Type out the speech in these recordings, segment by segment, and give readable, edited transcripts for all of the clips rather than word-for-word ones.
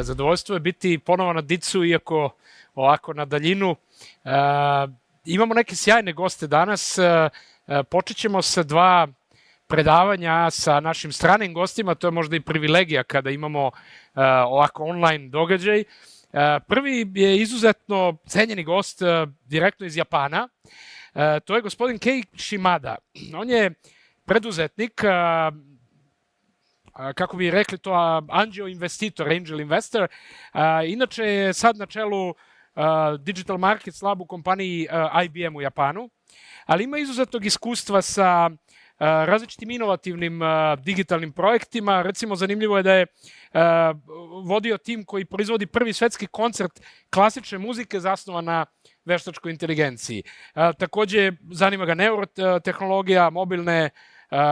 Zadovoljstvo je biti ponovo na DIDS-u, iako ovako na daljinu. Imamo neke sjajne goste danas. Počet ćemo sa 2 predavanja sa našim stranim gostima. To je možda i privilegija kada imamo ovako online događaj. Prvi je izuzetno cenjeni gost direktno iz Japana. To je gospodin Keija Šimada. On je preduzetnik, kako bi rekli to, angel investor. Inače je sad na čelu Digital Markets Lab u kompaniji IBM u Japanu, ali ima izuzetnog iskustva sa različitim inovativnim digitalnim projektima. Recimo, zanimljivo je da je vodio tim koji proizvodi prvi svetski koncert klasične muzike zasnovan na veštačkoj inteligenciji. Takođe, zanima ga neurotehnologija,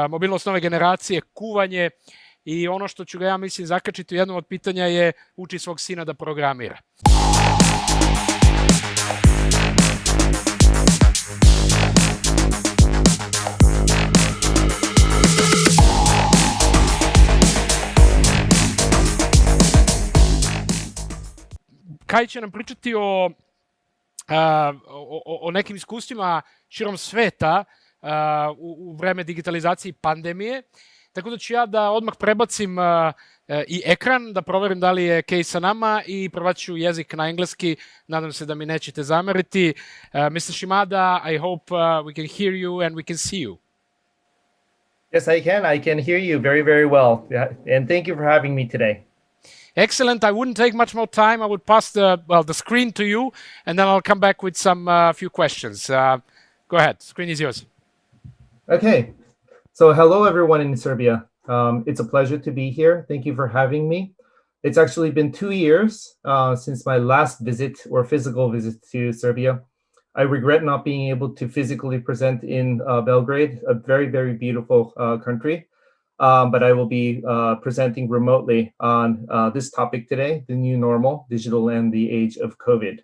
mobilnost nove generacije, kuvanje i ono što ću ga, ja mislim, zakačiti u jednom od pitanja je uči svog sina da programira. Kaj će nam pričati o nekim iskustvima širom sveta u vreme digitalizacije i pandemije. Tako da ću ja da odmah prebacim i ekran, da proverim da li je Keija sa nama i prebacit ću jezik na engleski. Nadam se da mi nećete zameriti. Mr. Šimada, I hope we can hear you and we can see you. Yes, I can. I can hear you very, very well. And thank you for having me today. Excellent. I wouldn't take much more time. I would pass the screen to you, and then I'll come back with some few questions. Go ahead. Screen is yours. Okay. So hello, everyone in Serbia. It's a pleasure to be here. Thank you for having me. It's actually been 2 years since my last visit or physical visit to Serbia. I regret not being able to physically present in Belgrade, a very, very beautiful country. But I will be presenting remotely on this topic today, the new normal, digital and the age of COVID.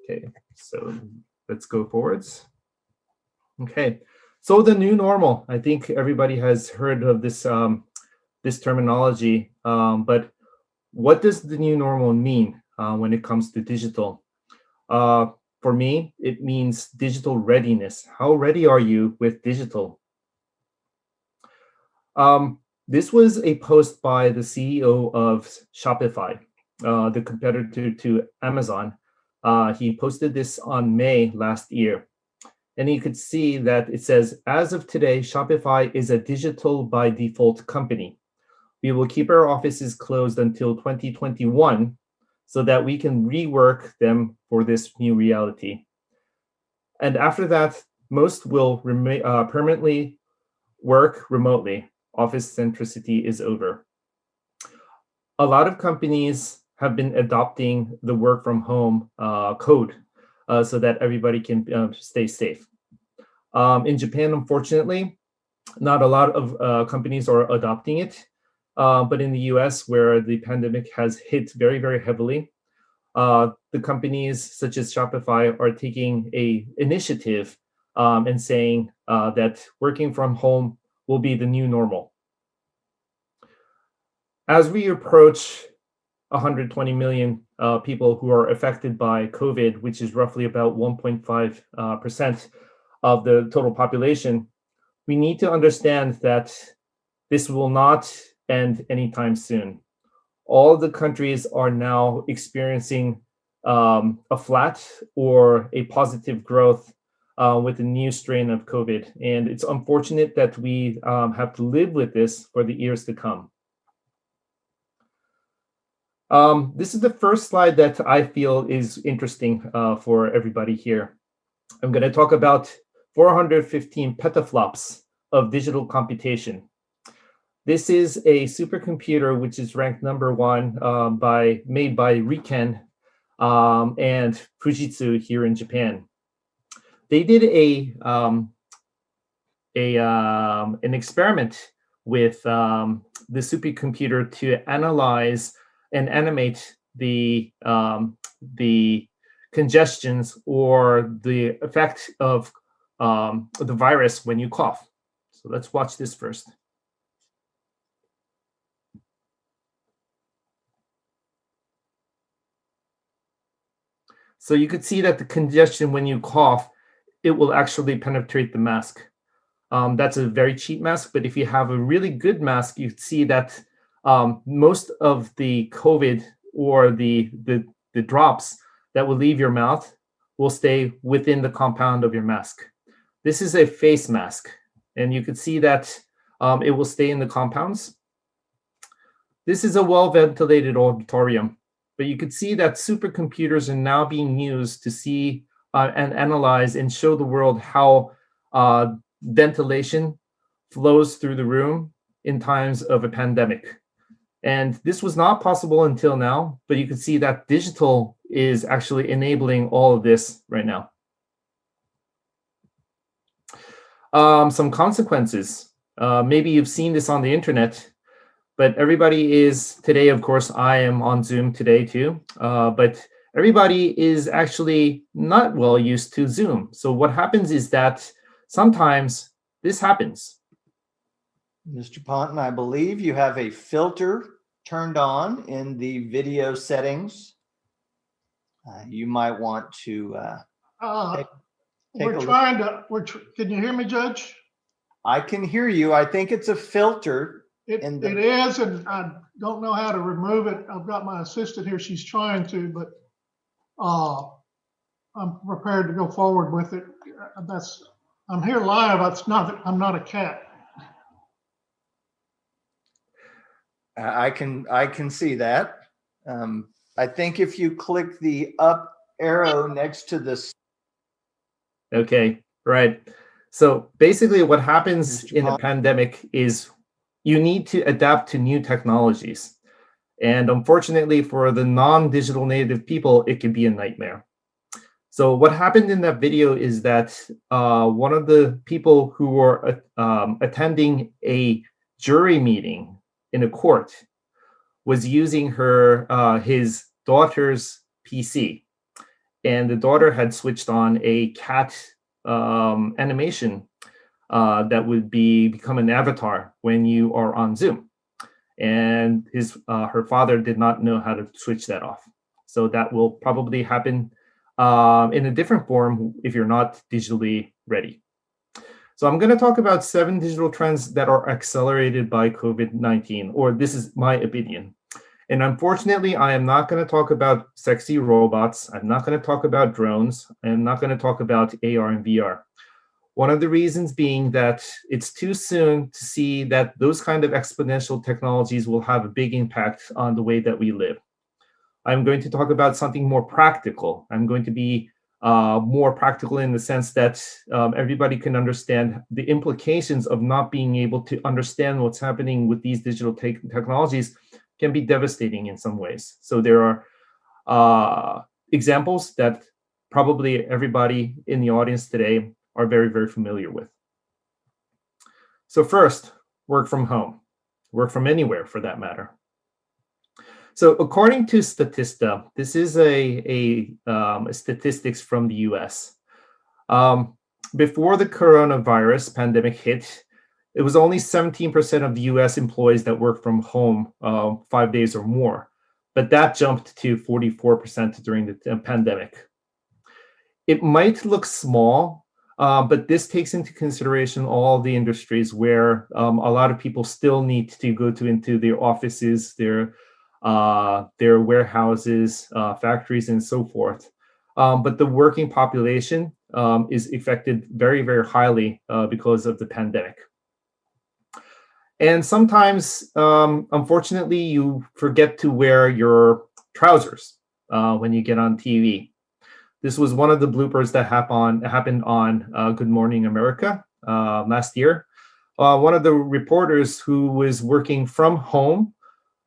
Okay, so let's go forwards. Okay, so the new normal, I think everybody has heard of this, this terminology, but what does the new normal mean when it comes to digital? For me, it means digital readiness. How ready are you with digital? This was a post by the CEO of Shopify, the competitor to Amazon. He posted this on May last year. And you could see that it says, as of today, Shopify is a digital by default company. We will keep our offices closed until 2021 so that we can rework them for this new reality. And after that, most will permanently work remotely. Office centricity is over. A lot of companies have been adopting the work from home code so that everybody can stay safe. In Japan, unfortunately, not a lot of companies are adopting it. But in the US, where the pandemic has hit very, very heavily, the companies such as Shopify are taking an initiative and saying that working from home will be the new normal. As we approach 120 million people who are affected by COVID, which is roughly about 1.5% of the total population, we need to understand that this will not end anytime soon. All the countries are now experiencing a flat or a positive growth with the new strain of COVID. And it's unfortunate that we have to live with this for the years to come. This is the first slide that I feel is interesting for everybody here. I'm going to talk about 415 petaflops of digital computation. This is a supercomputer which is ranked #1 made by Riken and Fujitsu here in Japan. They did an experiment with the supercomputer to analyze and animate the congestions or the effect of the virus when you cough. So let's watch this first. So you could see that the congestion when you cough, it will actually penetrate the mask. That's a very cheap mask, but if you have a really good mask, you see that most of the COVID or the drops that will leave your mouth will stay within the compound of your mask. This is a face mask, and you could see that it will stay in the compounds. This is a well-ventilated auditorium, but you could see that supercomputers are now being used to see and analyze and show the world how ventilation flows through the room in times of a pandemic. And this was not possible until now, but you can see that digital is actually enabling all of this right now. Some consequences. Maybe you've seen this on the internet, but everybody is today, of course, I am on Zoom today too, but everybody is actually not well used to Zoom. So what happens is that sometimes this happens. Mr. Ponton, I believe you have a filter turned on in the video settings. You might want to take we're trying to, can you hear me, Judge? I can hear you. I think it's a filter. It is, and I don't know how to remove it. I've got my assistant here. She's trying to, but I'm prepared to go forward with it. I'm here live. I'm not a cat. I can see that. I think if you click the up arrow next to this. Okay, right. So basically what happens in a pandemic is you need to adapt to new technologies. And unfortunately for the non-digital native people, it can be a nightmare. So what happened in that video is that one of the people who were attending a jury meeting in a court was using his daughter's PC, and the daughter had switched on a cat animation that would become an avatar when you are on Zoom, and her father did not know how to switch that off. So that will probably happen in a different form if you're not digitally ready. So I'm going to talk about 7 digital trends that are accelerated by COVID-19, or this is my opinion. And unfortunately, I am not going to talk about sexy robots. I'm not going to talk about drones. I'm not going to talk about AR and VR. One of the reasons being that it's too soon to see that those kind of exponential technologies will have a big impact on the way that we live. I'm going to talk about something more practical. I'm going to be more practical in the sense that everybody can understand the implications of not being able to understand what's happening with these digital technologies can be devastating in some ways. So there are examples that probably everybody in the audience today are very, very familiar with. So first, work from home, work from anywhere for that matter. So according to Statista, this is a statistics from the US. Before the coronavirus pandemic hit, it was only 17% of the US employees that work from home 5 days or more, but that jumped to 44% during the pandemic. It might look small, but this takes into consideration all the industries where a lot of people still need to go into their offices, their warehouses, factories, and so forth. But the working population is affected very, very highly because of the pandemic. And sometimes, unfortunately, you forget to wear your trousers when you get on TV. This was one of the bloopers that happened on Good Morning America last year. One of the reporters who was working from home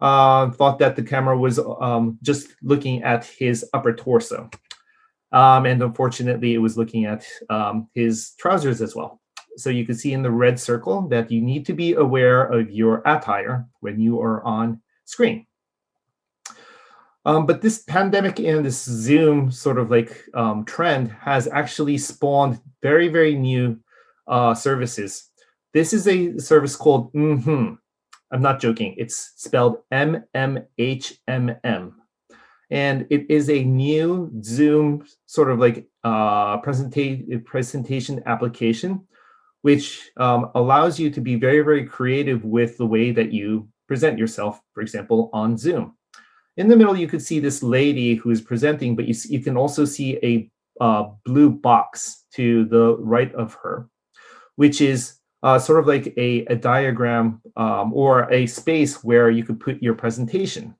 thought that the camera was just looking at his upper torso. And unfortunately, it was looking at his trousers as well. So you can see in the red circle that you need to be aware of your attire when you are on screen. But this pandemic and this Zoom sort of like trend has actually spawned very, very new services. This is a service called I'm not joking. It's spelled MMHMM. and it is a new Zoom sort of like presentation application, which allows you to be very, very creative with the way that you present yourself, for example, on Zoom. In the middle, you could see this lady who is presenting, but you can also see a blue box to the right of her, which is sort of like a diagram or a space where you could put your presentation.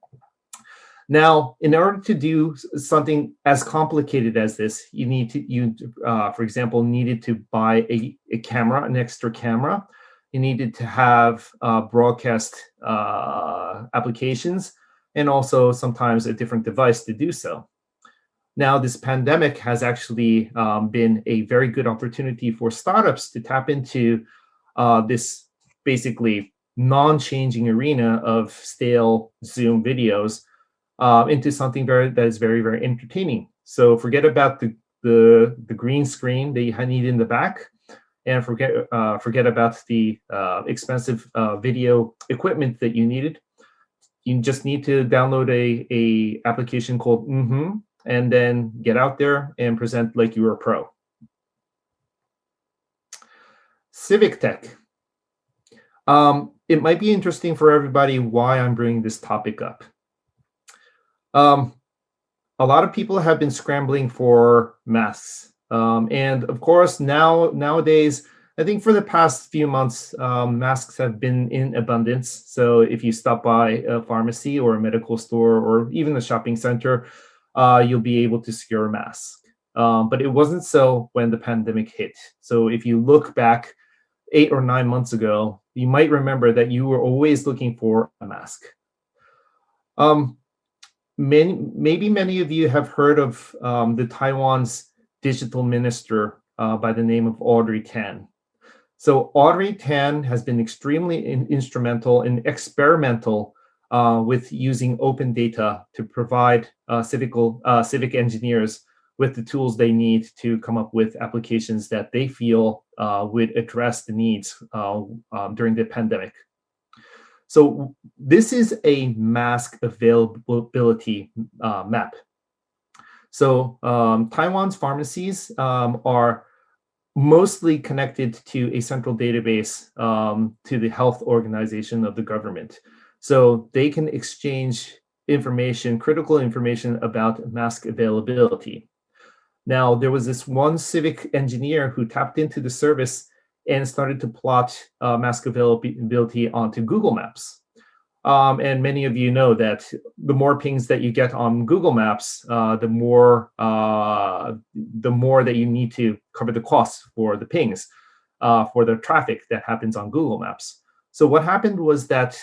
Now, in order to do something as complicated as this, for example, needed to buy a camera, an extra camera. You needed to have broadcast applications, and also sometimes a different device to do so. Now, this pandemic has actually been a very good opportunity for startups to tap into this basically non-changing arena of stale Zoom videos into something that is very, very entertaining. So forget about the green screen that you need in the back, and forget about the expensive video equipment that you needed. You just need to download a application called and then get out there and present like you were a pro. Civic tech. It might be interesting for everybody why I'm bringing this topic up. A lot of people have been scrambling for masks. And of course, nowadays, I think for the past few months, masks have been in abundance. So if you stop by a pharmacy or a medical store or even a shopping center, you'll be able to secure a mask. But it wasn't so when the pandemic hit. So if you look back 8 or 9 months ago, you might remember that you were always looking for a mask. Maybe many of you have heard of the Taiwan's digital minister by the name of Audrey Tan. So Audrey Tan has been extremely instrumental and experimental with using open data to provide civic engineers with the tools they need to come up with applications that they feel would address the needs during the pandemic. So this is a mask availability map. So Taiwan's pharmacies are mostly connected to a central database to the health organization of the government. So they can exchange information, critical information about mask availability. Now, there was this one civic engineer who tapped into the service and started to plot mask availability onto Google Maps. And many of you know that the more pings that you get on Google Maps, the more that you need to cover the costs for the pings, for the traffic that happens on Google Maps. So what happened was that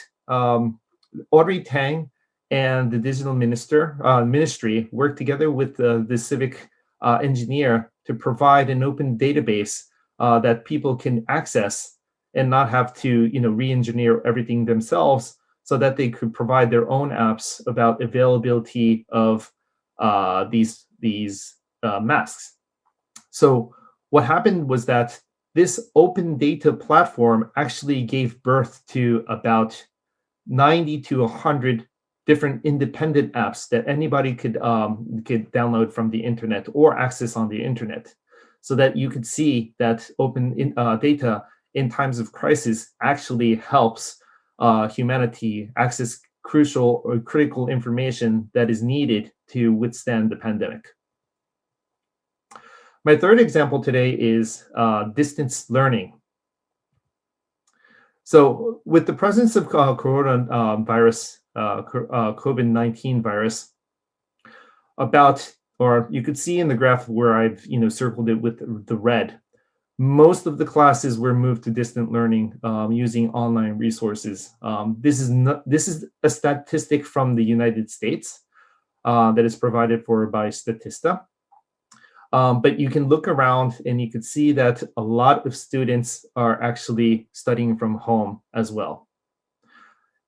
Audrey Tang and the digital ministry worked together with the civic engineer to provide an open database that people can access and not have to, re-engineer everything themselves, so that they could provide their own apps about availability of these masks. So what happened was that this open data platform actually gave birth to about 90 to 100 different independent apps that anybody could download from the internet or access on the internet, so that you could see that open data in times of crisis actually helps humanity access crucial or critical information that is needed to withstand the pandemic. My third example today is distance learning. So with the presence of COVID-19 virus, or you could see in the graph where I've circled it with the red, most of the classes were moved to distant learning using online resources. This is a statistic from the United States that is provided for by Statista. But you can look around and you can see that a lot of students are actually studying from home as well.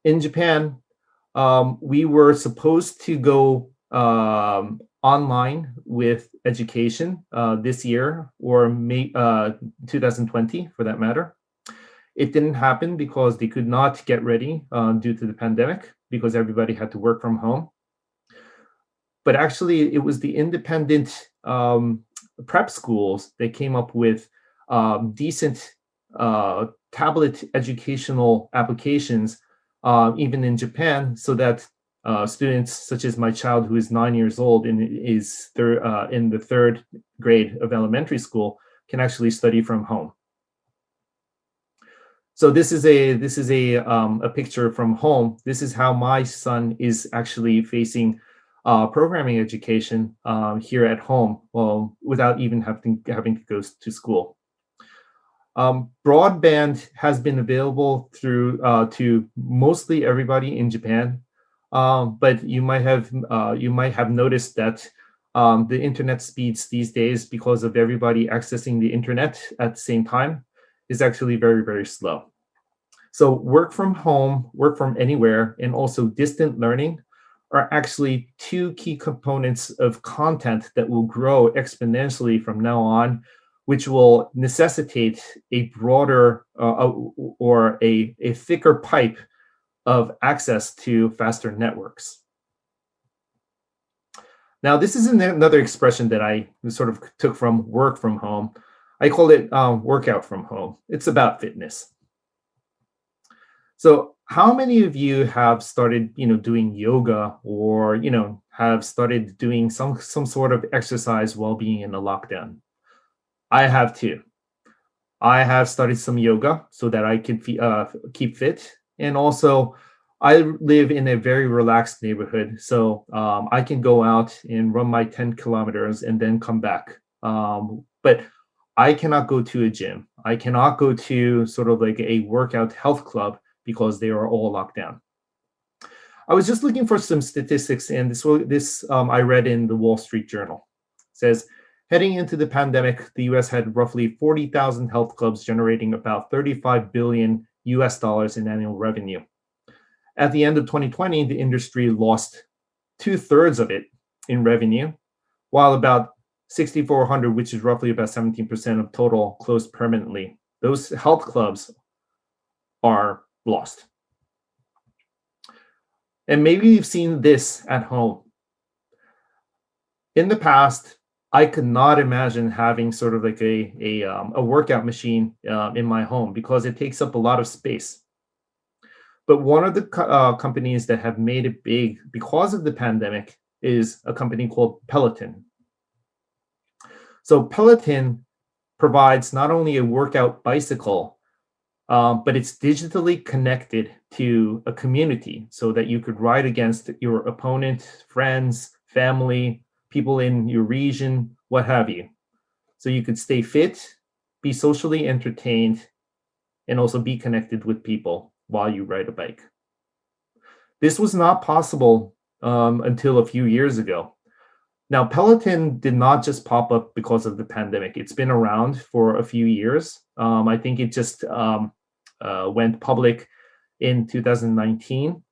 In Japan, we were supposed to go online with education this year, or May 2020 for that matter. It didn't happen because they could not get ready due to the pandemic, because everybody had to work from home. but actually it was the independent prep schools that came up with decent tablet educational applications, even in Japan, so that students such as my child, who is 9 years old and is in the third grade of elementary school, can actually study from home. So this is a picture from home. This is how my son is actually facing programming education here at home, well, without even having to go to school. Broadband has been available through to mostly everybody in Japan, but you might have noticed that the internet speeds these days, because of everybody accessing the internet at the same time, is actually very, very slow. So work from home, work from anywhere, and also distant learning are actually two key components of content that will grow exponentially from now on, which will necessitate a broader or a thicker pipe of access to faster networks. Now, this is another expression that I sort of took from work from home. I call it workout from home. It's about fitness. So how many of you have started, doing yoga, or, have started doing some sort of exercise while being in a lockdown? I have too. I have started some yoga so that I can keep fit. And also, I live in a very relaxed neighborhood, so I can go out and run my 10 kilometers and then come back. But I cannot go to a gym. I cannot go to sort of like a workout health club because they are all locked down. I was just looking for some statistics, and this I read in the Wall Street Journal. It says, heading into the pandemic, the US had roughly 40,000 health clubs generating about $35 billion in annual revenue. At the end of 2020, the industry lost 2/3 of it in revenue, while about 6,400, which is roughly about 17% of total, closed permanently. Those health clubs are lost. And maybe you've seen this at home. In the past, I could not imagine having sort of like a workout machine in my home, because it takes up a lot of space. But one of the companies that have made it big because of the pandemic is a company called Peloton. So Peloton provides not only a workout bicycle, but it's digitally connected to a community so that you could ride against your opponent, friends, family, people in your region, what have you. So you could stay fit, be socially entertained, and also be connected with people while you ride a bike. This was not possible until a few years ago. Now, Peloton did not just pop up because of the pandemic. It's been around for a few years. I think it just went public in 2019,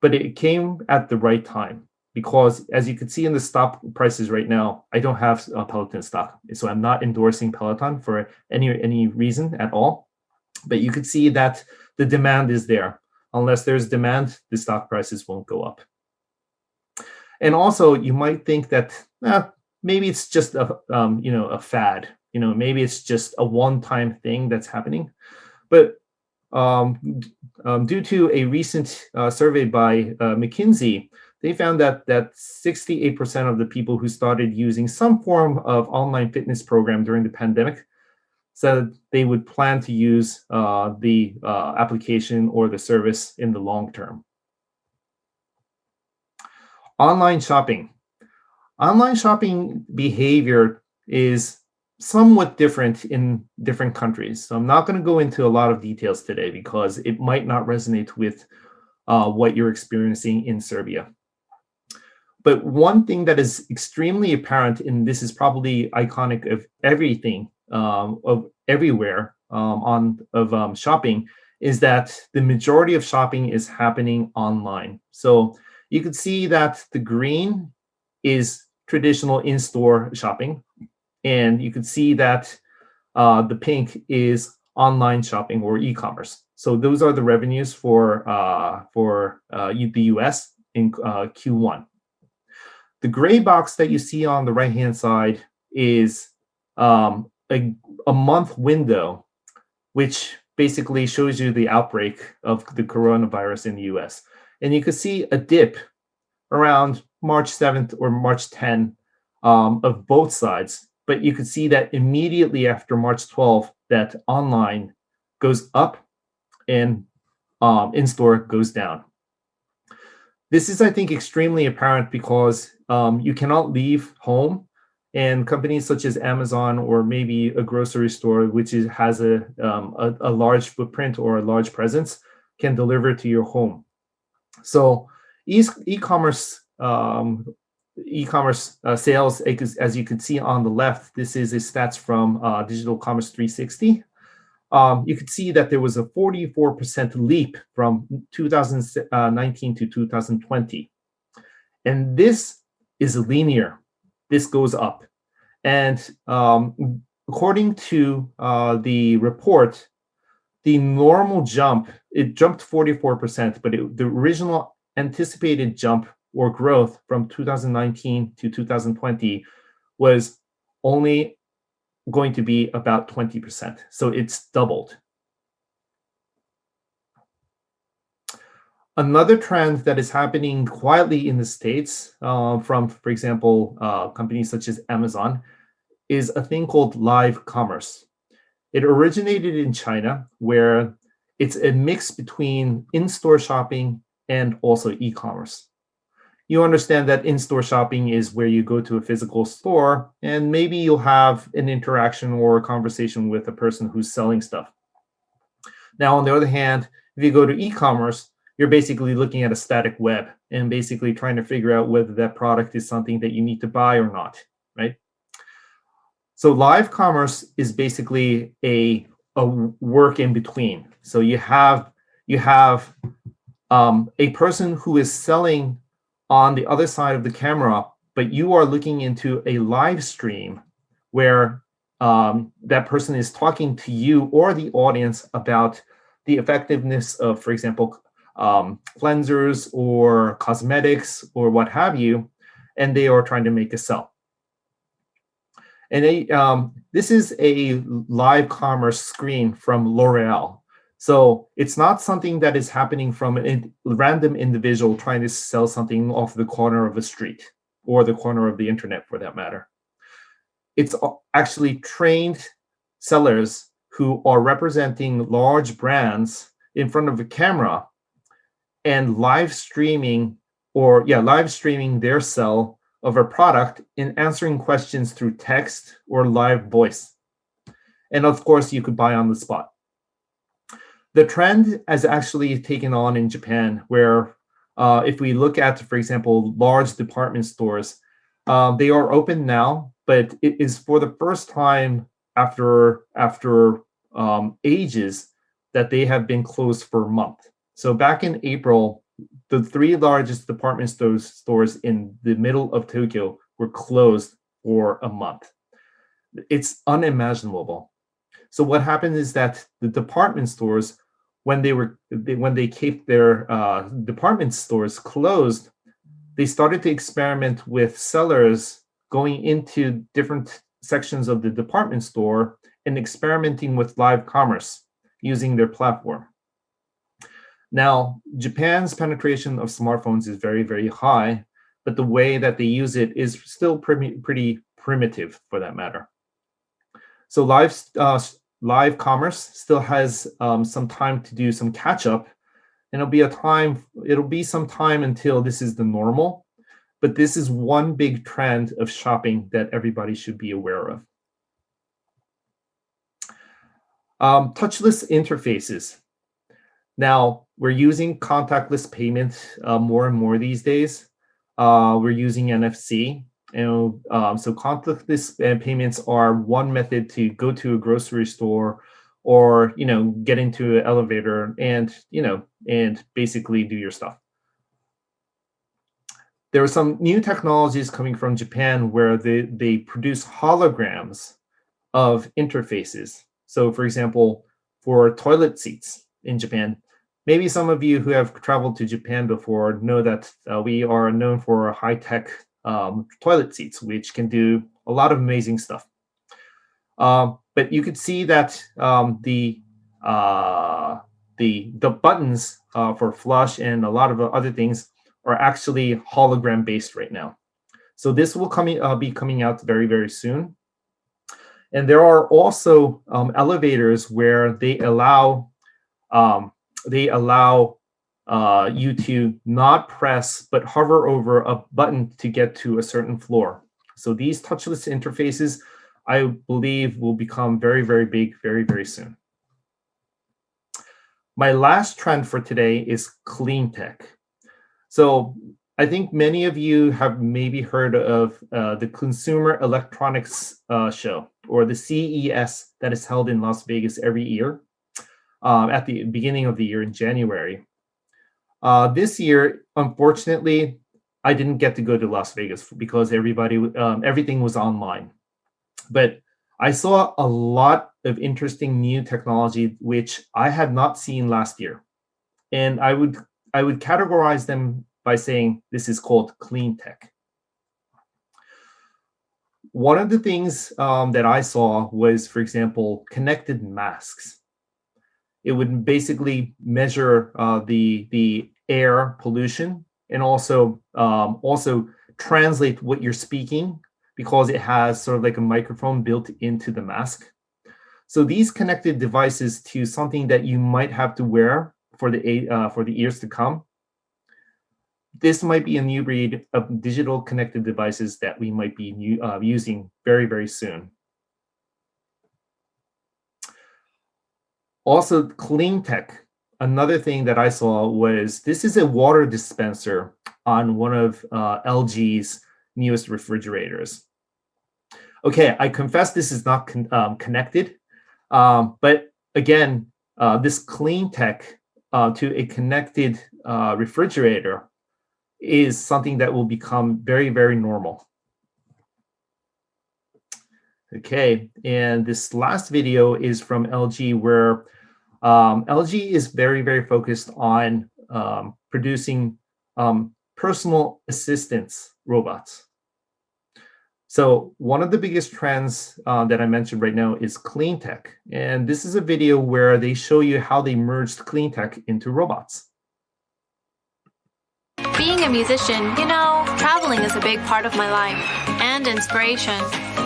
but it came at the right time, because as you can see in the stock prices right now, I don't have Peloton stock, so I'm not endorsing Peloton for any reason at all. But you could see that the demand is there. Unless there's demand, the stock prices won't go up. And also, you might think that maybe it's just a fad. Maybe it's just a one-time thing that's happening. But due to a recent survey by McKinsey, they found that 68% of the people who started using some form of online fitness program during the pandemic said they would plan to use the application or the service in the long term. Online shopping. Online shopping behavior is somewhat different in different countries. So I'm not going to go into a lot of details today, because it might not resonate with what you're experiencing in Serbia. But one thing that is extremely apparent, and this is probably iconic of everything, of everywhere of shopping, is that the majority of shopping is happening online. So you could see that the green is traditional in-store shopping, and you could see that the pink is online shopping or e-commerce. So those are the revenues for the US in Q1. The gray box that you see on the right-hand side is a month window, which basically shows you the outbreak of the coronavirus in the US. And you can see a dip around March 7th or March 10th of both sides. But you can see that immediately after March 12th, that online goes up and in-store goes down. This is, I think, extremely apparent because you cannot leave home, and companies such as Amazon or maybe a grocery store, which has a large footprint or a large presence, can deliver to your home. So e-commerce sales, as you can see on the left, this is a stats from Digital Commerce 360. You could see that there was a 44% leap from 2019 to 2020. And this is linear. This goes up. And according to the report, the normal jump, it jumped 44%, but the original anticipated jump or growth from 2019 to 2020 was only going to be about 20%. So it's doubled. Another trend that is happening quietly in the States from, for example, companies such as Amazon is a thing called live commerce. It originated in China, where it's a mix between in-store shopping and also e-commerce. You understand that in-store shopping is where you go to a physical store and maybe you'll have an interaction or a conversation with a person who's selling stuff. Now, on the other hand, if you go to e-commerce, you're basically looking at a static web and basically trying to figure out whether that product is something that you need to buy or not, right? So live commerce is basically a work in between. So you have a person who is selling on the other side of the camera, but you are looking into a live stream where that person is talking to you or the audience about the effectiveness of, for example, cleansers or cosmetics or what have you, and they are trying to make a sell. And this is a live commerce screen from L'Oreal. So it's not something that is happening from a random individual trying to sell something off the corner of a street or the corner of the internet, for that matter. It's actually trained sellers who are representing large brands in front of a camera and live streaming their sell of a product and answering questions through text or live voice. And of course, you could buy on the spot. The trend has actually taken on in Japan, where if we look at, for example, large department stores, they are open now, but it is for the first time after ages that they have been closed for a month. So back in April, the 3 largest department stores in the middle of Tokyo were closed for a month. It's unimaginable. So what happened is that the department stores, when they kept their department stores closed, they started to experiment with sellers going into different sections of the department store and experimenting with live commerce using their platform. Now, Japan's penetration of smartphones is very, very high, but the way that they use it is still pretty primitive, for that matter. So live commerce still has some time to do some catch up, and it'll be some time until this is the normal. But this is one big trend of shopping that everybody should be aware of. Touchless interfaces. Now, we're using contactless payment more and more these days. We're using NFC. So contactless payments are one method to go to a grocery store or, get into an elevator and basically do your stuff. There are some new technologies coming from Japan where they produce holograms of interfaces. So, for example, for toilet seats in Japan, maybe some of you who have traveled to Japan before know that we are known for high-tech toilet seats, which can do a lot of amazing stuff. But you could see that the buttons for flush and a lot of other things are actually hologram based right now. So this will be coming out very, very soon. And there are also elevators where they allow you to not press but hover over a button to get to a certain floor. So these touchless interfaces, I believe, will become very, very big very, very soon. My last trend for today is clean tech. So I think many of you have maybe heard of the Consumer Electronics Show, or the CES, that is held in Las Vegas every year at the beginning of the year in January. This year, unfortunately, I didn't get to go to Las Vegas because everything was online. But I saw a lot of interesting new technology which I had not seen last year, and I would categorize them by saying this is called clean tech. One of the things that I saw was, for example, connected masks. It would basically measure the air pollution and also translate what you're speaking, because it has sort of like a microphone built into the mask. So these connected devices to something that you might have to wear for the years to come. This might be a new breed of digital connected devices that we might be using very, very soon. Also, clean tech. Another thing that I saw was, this is a water dispenser on one of LG's newest refrigerators. Okay, I confess this is not connected, but again, this clean tech to a connected refrigerator is something that will become very, very normal. Okay, and this last video is from LG, where LG is very, very focused on producing personal assistance robots. So one of the biggest trends that I mentioned right now is clean tech. And this is a video where they show you how they merged clean tech into robots. Being a musician, you know, traveling is a big part of my life, and inspiration,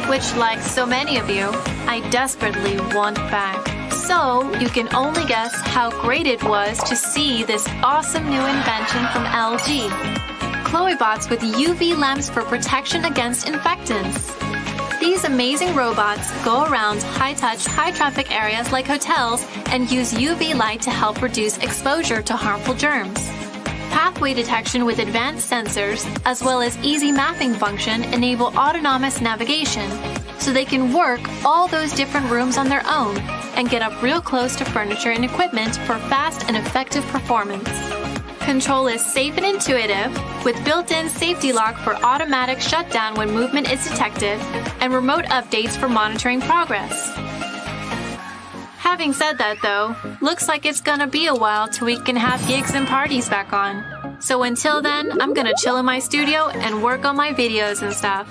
which, like so many of you, I desperately want back. So you can only guess how great it was to see this awesome new invention from LG. Chloebots with UV lamps for protection against infectants. These amazing robots go around high-touch, high-traffic areas like hotels and use UV light to help reduce exposure to harmful germs. Pathway detection with advanced sensors, as well as easy mapping function, enable autonomous navigation, so they can work all those different rooms on their own and get up real close to furniture and equipment for fast and effective performance. Control is safe and intuitive, with built-in safety lock for automatic shutdown when movement is detected, and remote updates for monitoring progress. Having said that though, looks like it's gonna be a while till we can have gigs and parties back on. So until then, I'm gonna chill in my studio and work on my videos and stuff.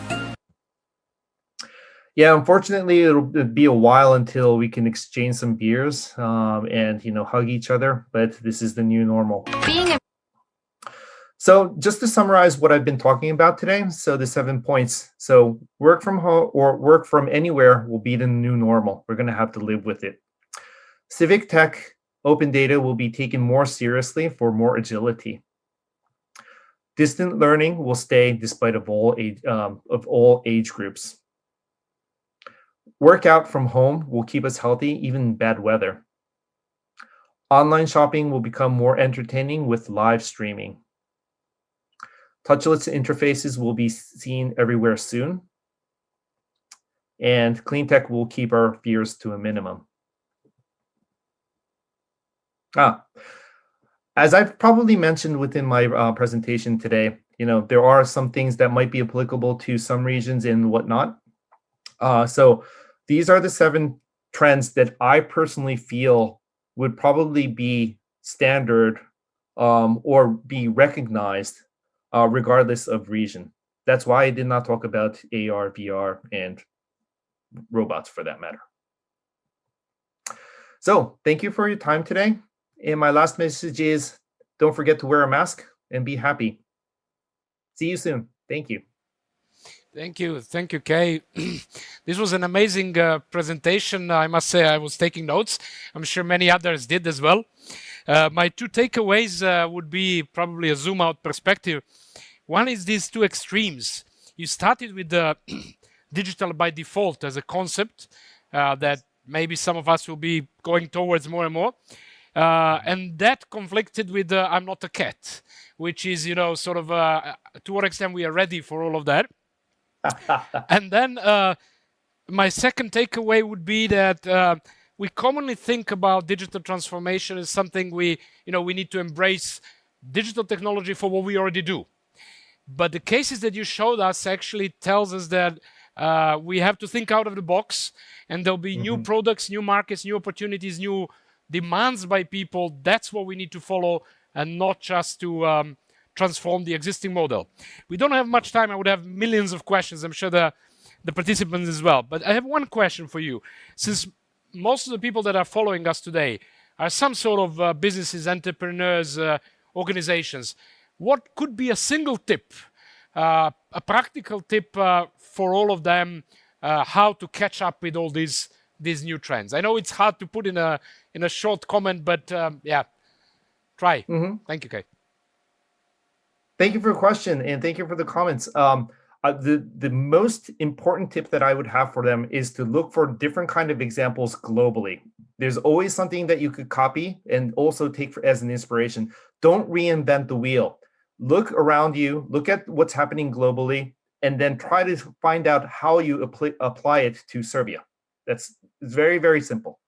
Yeah, unfortunately, it'll be a while until we can exchange some beers and, hug each other. But this is the new normal. So just to summarize what I've been talking about today, so the 7 points. So work from home or work from anywhere will be the new normal. We're going to have to live with it. Civic tech, open data will be taken more seriously for more agility. Distant learning will stay despite of all age groups. Workout from home will keep us healthy, even in bad weather. Online shopping will become more entertaining with live streaming. Touchless interfaces will be seen everywhere soon. And clean tech will keep our fears to a minimum. As I've probably mentioned within my presentation today, there are some things that might be applicable to some regions and whatnot. So these are the 7 trends that I personally feel would probably be standard or be recognized regardless of region. That's why I did not talk about AR, VR, and robots for that matter. So thank you for your time today. And my last message is, don't forget to wear a mask and be happy. See you soon. Thank you. Thank you, Kay. This was an amazing presentation. I must say I was taking notes. I'm sure many others did as well. My two takeaways would be probably a zoom out perspective. One is these two extremes. You started with the digital by default as a concept that maybe some of us will be going towards more and more. And that conflicted with I'm not a cat, which is, sort of to what extent we are ready for all of that. And then my second takeaway would be that we commonly think about digital transformation as something we need to embrace digital technology for what we already do. But the cases that you showed us actually tells us that we have to think out of the box, and there'll be new products, new markets, new opportunities, new demands by people. That's what we need to follow, and not just to transform the existing model. We don't have much time. I would have millions of questions. I'm sure the participants as well. But I have one question for you. Since most of the people that are following us today are some sort of businesses, entrepreneurs, organizations, what could be a single tip, a practical tip for all of them, how to catch up with all these new trends? I know it's hard to put in a short comment, but yeah, try. Thank you, Kay. Thank you for the question, and thank you for the comments. The most important tip that I would have for them is to look for different kind of examples globally. There's always something that you could copy and also take as an inspiration. Don't reinvent the wheel. Look around you, look at what's happening globally, and then try to find out how you apply it to Serbia. It's very, very simple.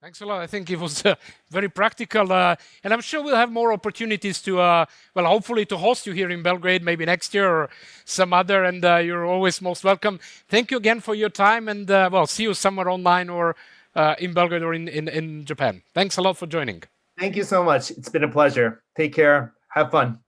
Thanks a lot. I think it was very practical. And I'm sure we'll have more opportunities to, hopefully to host you here in Belgrade, maybe next year or some other. And you're always most welcome. Thank you again for your time. And see you somewhere online or in Belgrade or in Japan. Thanks a lot for joining. Thank you so much. It's been a pleasure. Take care. Have fun.